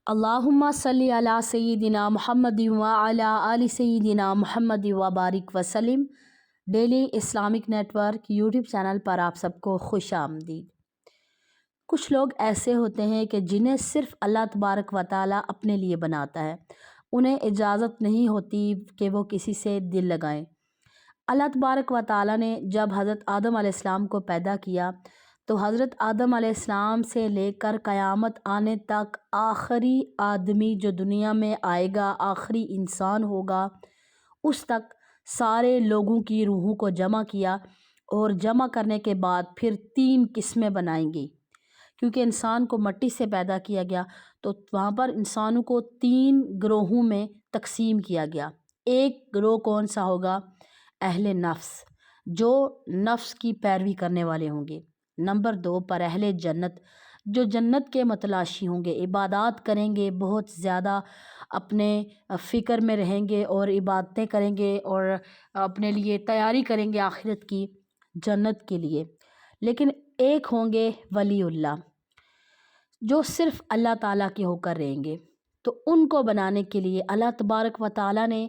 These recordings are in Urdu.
اللہم صلی علی سیدنا محمد وعلی آل سیدنا محمد وبارک وسلم۔ Daily Islamic network YouTube channel پر آپ سب کو خوش آمدید۔ کچھ لوگ ایسے ہوتے ہیں کہ جنہیں صرف اللہ تبارک و تعالیٰ اپنے لیے بناتا ہے، انہیں اجازت نہیں ہوتی کہ وہ کسی سے دل لگائیں۔ اللہ تبارک و تعالیٰ نے جب حضرت آدم علیہ السلام کو پیدا کیا تو حضرت آدم علیہ السلام سے لے کر قیامت آنے تک آخری آدمی جو دنیا میں آئے گا، آخری انسان ہوگا، اس تک سارے لوگوں کی روحوں کو جمع کیا، اور جمع کرنے کے بعد پھر 3 قسمیں بنائیں گی، کیونکہ انسان کو مٹی سے پیدا کیا گیا تو وہاں پر انسانوں کو 3 گروہوں میں تقسیم کیا گیا۔ ایک گروہ کون سا ہوگا؟ اہل نفس، جو نفس کی پیروی کرنے والے ہوں گے۔ نمبر 2 پر اہل جنت، جو جنت کے متلاشی ہوں گے، عبادات کریں گے، بہت زیادہ اپنے فکر میں رہیں گے اور عبادتیں کریں گے اور اپنے لیے تیاری کریں گے آخرت کی، جنت کے لیے۔ لیکن ایک ہوں گے ولی اللہ، جو صرف اللہ تعالیٰ کے ہو کر رہیں گے۔ تو ان کو بنانے کے لیے اللہ تبارک و تعالیٰ نے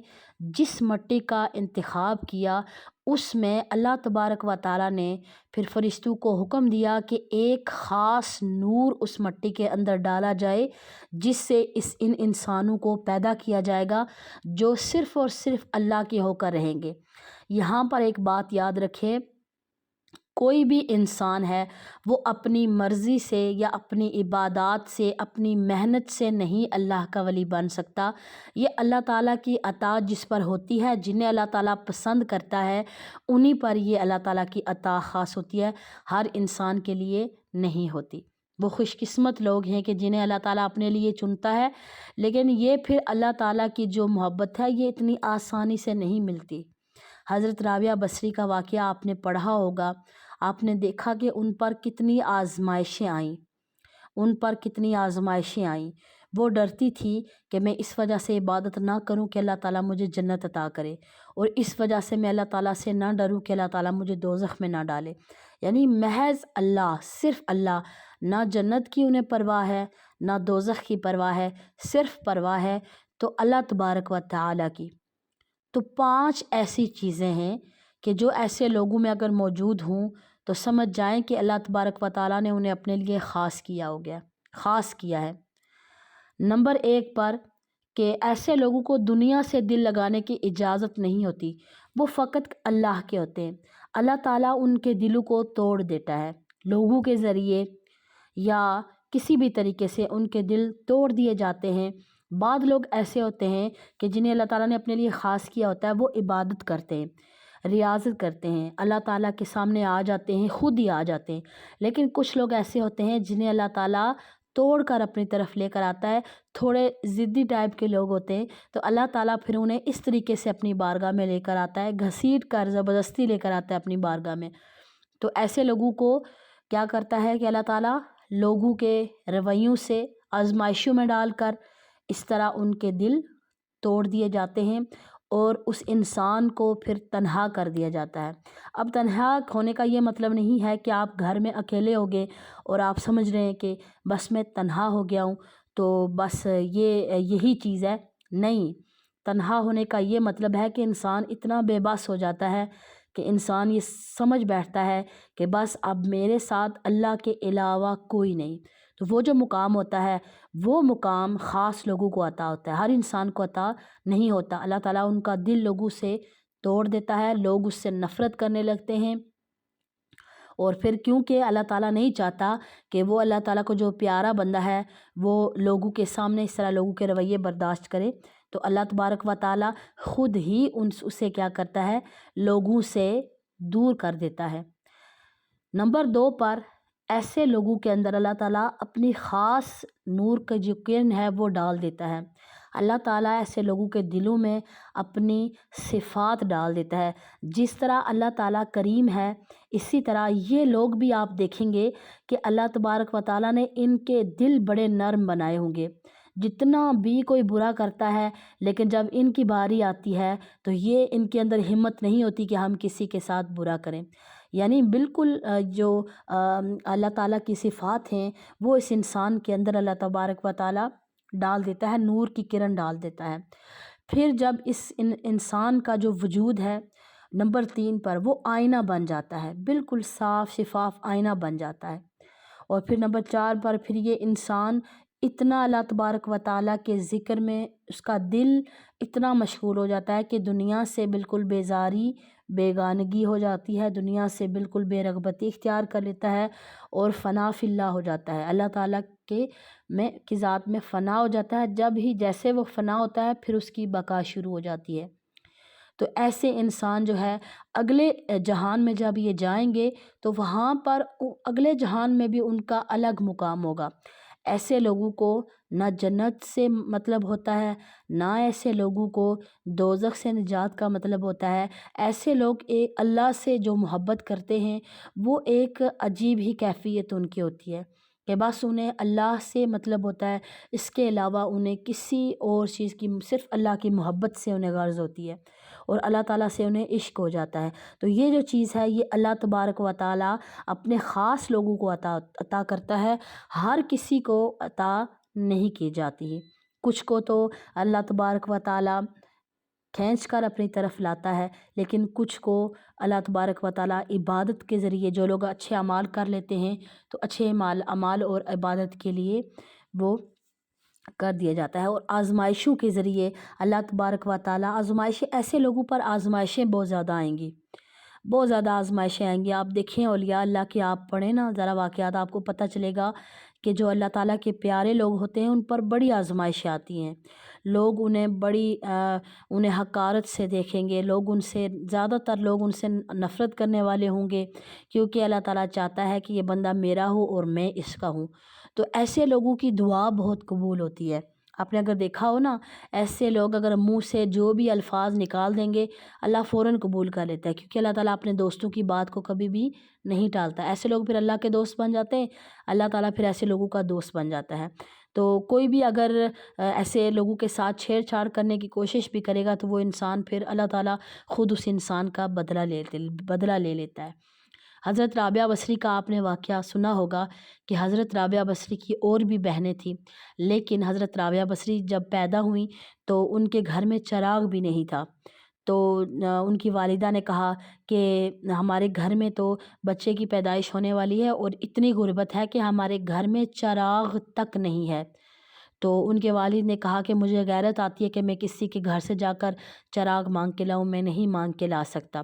جس مٹی کا انتخاب کیا، اس میں اللہ تبارک و تعالیٰ نے پھر فرشتوں کو حکم دیا کہ ایک خاص نور اس مٹی کے اندر ڈالا جائے، جس سے ان انسانوں کو پیدا کیا جائے گا جو صرف اور صرف اللہ کے ہو کر رہیں گے۔ یہاں پر ایک بات یاد رکھیں، کوئی بھی انسان ہے وہ اپنی مرضی سے یا اپنی عبادات سے، اپنی محنت سے نہیں اللہ کا ولی بن سکتا۔ یہ اللہ تعالیٰ کی عطا جس پر ہوتی ہے، جنہیں اللہ تعالیٰ پسند کرتا ہے، انہی پر یہ اللہ تعالیٰ کی عطا خاص ہوتی ہے، ہر انسان کے لیے نہیں ہوتی۔ وہ خوش قسمت لوگ ہیں کہ جنہیں اللہ تعالیٰ اپنے لیے چنتا ہے، لیکن یہ پھر اللہ تعالیٰ کی جو محبت ہے یہ اتنی آسانی سے نہیں ملتی۔ حضرت رابعہ بصری کا واقعہ آپ نے پڑھا ہوگا، آپ نے دیکھا کہ ان پر کتنی آزمائشیں آئیں، وہ ڈرتی تھی کہ میں اس وجہ سے عبادت نہ کروں کہ اللہ تعالیٰ مجھے جنت عطا کرے، اور اس وجہ سے میں اللہ تعالیٰ سے نہ ڈروں کہ اللہ تعالیٰ مجھے دوزخ میں نہ ڈالے۔ یعنی محض اللہ، صرف اللہ، نہ جنت کی انہیں پرواہ ہے، نہ دوزخ کی پرواہ ہے، صرف پرواہ ہے تو اللہ تبارک و تعالیٰ کی۔ تو 5 ایسی چیزیں ہیں کہ جو ایسے لوگوں میں اگر موجود ہوں تو سمجھ جائیں کہ اللہ تبارک و تعالیٰ نے انہیں اپنے لیے خاص کیا ہے۔ نمبر 1 پر کہ ایسے لوگوں کو دنیا سے دل لگانے کی اجازت نہیں ہوتی، وہ فقط اللہ کے ہوتے ہیں۔ اللہ تعالیٰ ان کے دلوں کو توڑ دیتا ہے، لوگوں کے ذریعے یا کسی بھی طریقے سے ان کے دل توڑ دیے جاتے ہیں۔ بعض لوگ ایسے ہوتے ہیں کہ جنہیں اللہ تعالیٰ نے اپنے لیے خاص کیا ہوتا ہے، وہ عبادت کرتے ہیں، ریاضت کرتے ہیں، اللہ تعالیٰ کے سامنے آ جاتے ہیں، خود ہی آ جاتے ہیں۔ لیکن کچھ لوگ ایسے ہوتے ہیں جنہیں اللہ تعالیٰ توڑ کر اپنی طرف لے کر آتا ہے، تھوڑے ضدی ٹائپ کے لوگ ہوتے ہیں، تو اللہ تعالیٰ پھر انہیں اس طریقے سے اپنی بارگاہ میں لے کر آتا ہے، گھسیٹ کر زبردستی لے کر آتا ہے اپنی بارگاہ میں۔ تو ایسے لوگوں کو کیا کرتا ہے کہ اللہ تعالیٰ لوگوں کے رویوں سے آزمائشوں میں ڈال کر اس طرح ان کے دل توڑ دیے جاتے ہیں، اور اس انسان کو پھر تنہا کر دیا جاتا ہے۔ اب تنہا ہونے کا یہ مطلب نہیں ہے کہ آپ گھر میں اکیلے ہو گئے اور آپ سمجھ رہے ہیں کہ بس میں تنہا ہو گیا ہوں تو بس یہی چیز ہے، نہیں۔ تنہا ہونے کا یہ مطلب ہے کہ انسان اتنا بے بس ہو جاتا ہے کہ انسان یہ سمجھ بیٹھتا ہے کہ بس اب میرے ساتھ اللہ کے علاوہ کوئی نہیں۔ تو وہ جو مقام ہوتا ہے، وہ مقام خاص لوگوں کو عطا ہوتا ہے، ہر انسان کو عطا نہیں ہوتا۔ اللہ تعالیٰ ان کا دل لوگوں سے توڑ دیتا ہے، لوگ اس سے نفرت کرنے لگتے ہیں، اور پھر کیونکہ اللہ تعالیٰ نہیں چاہتا کہ وہ اللہ تعالیٰ کو جو پیارا بندہ ہے وہ لوگوں کے سامنے اس طرح لوگوں کے رویے برداشت کرے، تو اللہ تبارک و تعالیٰ خود ہی اسے کیا کرتا ہے، لوگوں سے دور کر دیتا ہے۔ نمبر 2 پر ایسے لوگوں کے اندر اللہ تعالیٰ اپنی خاص نور کا جو کرن ہے وہ ڈال دیتا ہے۔ اللہ تعالیٰ ایسے لوگوں کے دلوں میں اپنی صفات ڈال دیتا ہے۔ جس طرح اللہ تعالیٰ کریم ہے، اسی طرح یہ لوگ بھی آپ دیکھیں گے کہ اللہ تبارک و تعالیٰ نے ان کے دل بڑے نرم بنائے ہوں گے۔ جتنا بھی کوئی برا کرتا ہے، لیکن جب ان کی باری آتی ہے تو یہ ان کے اندر ہمت نہیں ہوتی کہ ہم کسی کے ساتھ برا کریں۔ یعنی بالکل جو اللہ تعالیٰ کی صفات ہیں وہ اس انسان کے اندر اللہ تبارک و تعالیٰ ڈال دیتا ہے، نور کی کرن ڈال دیتا ہے۔ پھر جب اس انسان کا جو وجود ہے نمبر 3 پر، وہ آئینہ بن جاتا ہے، بالکل صاف شفاف آئینہ بن جاتا ہے۔ اور پھر نمبر 4 پر پھر یہ انسان اتنا اللہ تبارک و تعالیٰ کے ذکر میں اس کا دل اتنا مشغول ہو جاتا ہے کہ دنیا سے بالکل بیزاری بیگانگی ہو جاتی ہے، دنیا سے بالکل بے رغبتی اختیار کر لیتا ہے اور فنا فی اللہ ہو جاتا ہے، اللہ تعالیٰ کی ذات میں فنا ہو جاتا ہے۔ جب ہی جیسے وہ فنا ہوتا ہے پھر اس کی بقا شروع ہو جاتی ہے۔ تو ایسے انسان جو ہے اگلے جہان میں جب یہ جائیں گے تو وہاں پر اگلے جہان میں بھی ان کا الگ مقام ہوگا۔ ایسے لوگوں کو نہ جنت سے مطلب ہوتا ہے، نہ ایسے لوگوں کو دوزخ سے نجات کا مطلب ہوتا ہے۔ ایسے لوگ اللہ سے جو محبت کرتے ہیں وہ ایک عجیب ہی کیفیت ان کی ہوتی ہے کہ بس انہیں اللہ سے مطلب ہوتا ہے، اس کے علاوہ انہیں کسی اور چیز کی، صرف اللہ کی محبت سے انہیں غرض ہوتی ہے اور اللہ تعالیٰ سے انہیں عشق ہو جاتا ہے۔ تو یہ جو چیز ہے یہ اللہ تبارک و تعالیٰ اپنے خاص لوگوں کو عطا کرتا ہے، ہر کسی کو عطا نہیں کی جاتی۔ کچھ کو تو اللہ تبارک و تعالیٰ کھینچ کر اپنی طرف لاتا ہے، لیکن کچھ کو اللہ تبارک و تعالیٰ عبادت کے ذریعے، جو لوگ اچھے اعمال کر لیتے ہیں تو اچھے اعمال اور عبادت کے لیے وہ کر دیا جاتا ہے، اور آزمائشوں کے ذریعے اللہ تبارک و تعالیٰ آزمائشیں، ایسے لوگوں پر آزمائشیں بہت زیادہ آئیں گی، بہت زیادہ آزمائشیں آئیں گی۔ آپ دیکھیں اولیاء اللہ کے، آپ پڑھیں نا ذرا واقعات، آپ کو پتہ چلے گا کہ جو اللہ تعالیٰ کے پیارے لوگ ہوتے ہیں ان پر بڑی آزمائشیں آتی ہیں، لوگ انہیں حقارت سے دیکھیں گے، لوگ ان سے، زیادہ تر لوگ ان سے نفرت کرنے والے ہوں گے، کیونکہ اللہ تعالیٰ چاہتا ہے کہ یہ بندہ میرا ہو اور میں اس کا ہوں۔ تو ایسے لوگوں کی دعا بہت قبول ہوتی ہے۔ آپ نے اگر دیکھا ہو نا، ایسے لوگ اگر منہ سے جو بھی الفاظ نکال دیں گے اللہ فوراً قبول کر لیتا ہے، کیونکہ اللہ تعالیٰ اپنے دوستوں کی بات کو کبھی بھی نہیں ٹالتا۔ ایسے لوگ پھر اللہ کے دوست بن جاتے ہیں، اللہ تعالیٰ پھر ایسے لوگوں کا دوست بن جاتا ہے۔ تو کوئی بھی اگر ایسے لوگوں کے ساتھ چھیڑ چھاڑ کرنے کی کوشش بھی کرے گا تو وہ انسان، پھر اللہ تعالیٰ خود اس انسان کا بدلہ لے لیتا ہے۔ حضرت رابعہ بصری کا آپ نے واقعہ سنا ہوگا کہ حضرت رابعہ بصری کی اور بھی بہنیں تھیں، لیکن حضرت رابعہ بصری جب پیدا ہوئیں تو ان کے گھر میں چراغ بھی نہیں تھا۔ تو ان کی والدہ نے کہا کہ ہمارے گھر میں تو بچے کی پیدائش ہونے والی ہے اور اتنی غربت ہے کہ ہمارے گھر میں چراغ تک نہیں ہے۔ تو ان کے والد نے کہا کہ مجھے غیرت آتی ہے کہ میں کسی کے گھر سے جا کر چراغ مانگ کے لاؤں، میں نہیں مانگ کے لا سکتا۔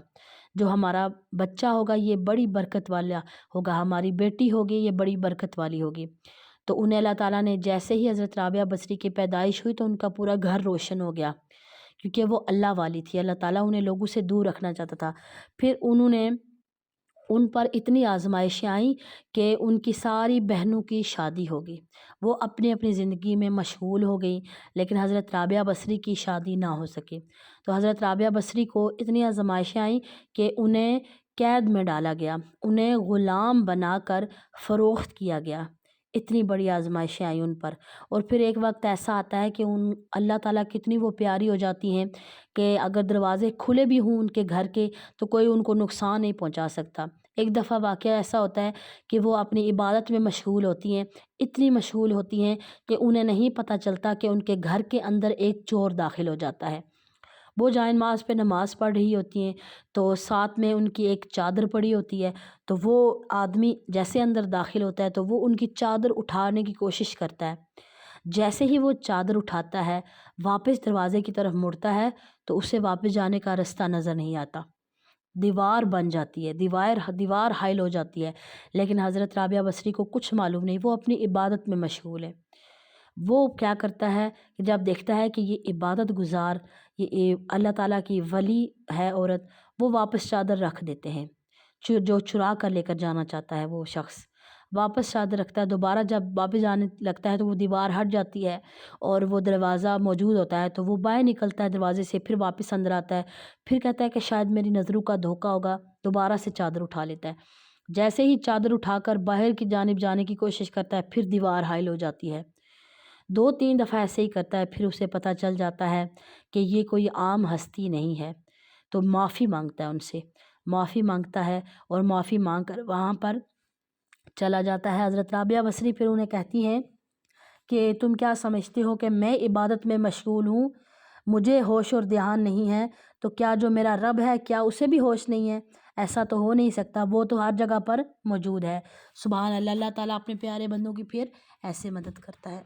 جو ہمارا بچہ ہوگا یہ بڑی برکت والا ہوگا، ہماری بیٹی ہوگی یہ بڑی برکت والی ہوگی۔ تو انہیں اللہ تعالیٰ نے، جیسے ہی حضرت رابعہ بصری کی پیدائش ہوئی تو ان کا پورا گھر روشن ہو گیا، کیونکہ وہ اللہ والی تھی، اللہ تعالیٰ انہیں لوگوں سے دور رکھنا چاہتا تھا۔ پھر ان پر اتنی آزمائشیں آئیں کہ ان کی ساری بہنوں کی شادی ہو گئی، وہ اپنی اپنی زندگی میں مشغول ہو گئی، لیکن حضرت رابعہ بصری کی شادی نہ ہو سکے۔ تو حضرت رابعہ بصری کو اتنی آزمائشیں آئیں کہ انہیں قید میں ڈالا گیا، انہیں غلام بنا کر فروخت کیا گیا، اتنی بڑی آزمائشیں آئیں ان پر۔ اور پھر ایک وقت ایسا آتا ہے کہ اللہ تعالیٰ کتنی وہ پیاری ہو جاتی ہیں کہ اگر دروازے کھلے بھی ہوں ان کے گھر کے تو کوئی ان کو نقصان نہیں پہنچا سکتا۔ ایک دفعہ واقعہ ایسا ہوتا ہے کہ وہ اپنی عبادت میں مشغول ہوتی ہیں، اتنی مشغول ہوتی ہیں کہ انہیں نہیں پتہ چلتا کہ ان کے گھر کے اندر ایک چور داخل ہو جاتا ہے۔ وہ جائے نماز پہ نماز پڑھ رہی ہوتی ہیں تو ساتھ میں ان کی ایک چادر پڑی ہوتی ہے، تو وہ آدمی جیسے اندر داخل ہوتا ہے تو وہ ان کی چادر اٹھانے کی کوشش کرتا ہے۔ جیسے ہی وہ چادر اٹھاتا ہے واپس دروازے کی طرف مڑتا ہے تو اسے واپس جانے کا رستہ نظر نہیں آتا، دیوار بن جاتی ہے، دیوار حائل ہو جاتی ہے۔ لیکن حضرت رابعہ بصری کو کچھ معلوم نہیں، وہ اپنی عبادت میں مشغول ہے۔ وہ کیا کرتا ہے کہ جب دیکھتا ہے کہ یہ عبادت گزار، یہ اللہ تعالیٰ کی ولی ہے عورت، وہ واپس چادر رکھ دیتے ہیں، جو چرا کر لے کر جانا چاہتا ہے وہ شخص واپس چادر رکھتا ہے۔ دوبارہ جب واپس جانے لگتا ہے تو وہ دیوار ہٹ جاتی ہے اور وہ دروازہ موجود ہوتا ہے، تو وہ باہر نکلتا ہے دروازے سے، پھر واپس اندر آتا ہے، پھر کہتا ہے کہ شاید میری نظروں کا دھوکہ ہوگا، دوبارہ سے چادر اٹھا لیتا ہے۔ جیسے ہی چادر اٹھا کر باہر کی جانب جانے کی کوشش کرتا ہے پھر دیوار حائل ہو جاتی ہے۔ 2-3 دفعہ ایسے ہی کرتا ہے، پھر اسے پتہ چل جاتا ہے کہ یہ کوئی عام ہستی نہیں ہے، تو معافی مانگتا ہے ان سے، معافی مانگتا ہے اور معافی مانگ کر وہاں پر چلا جاتا ہے۔ حضرت رابعہ بصری پھر انہیں کہتی ہیں کہ تم کیا سمجھتے ہو کہ میں عبادت میں مشغول ہوں، مجھے ہوش اور دھیان نہیں ہے، تو کیا جو میرا رب ہے کیا اسے بھی ہوش نہیں ہے؟ ایسا تو ہو نہیں سکتا، وہ تو ہر جگہ پر موجود ہے۔ سبحان اللہ، اللہ تعالیٰ اپنے پیارے بندوں کی پھر ایسے مدد کرتا ہے۔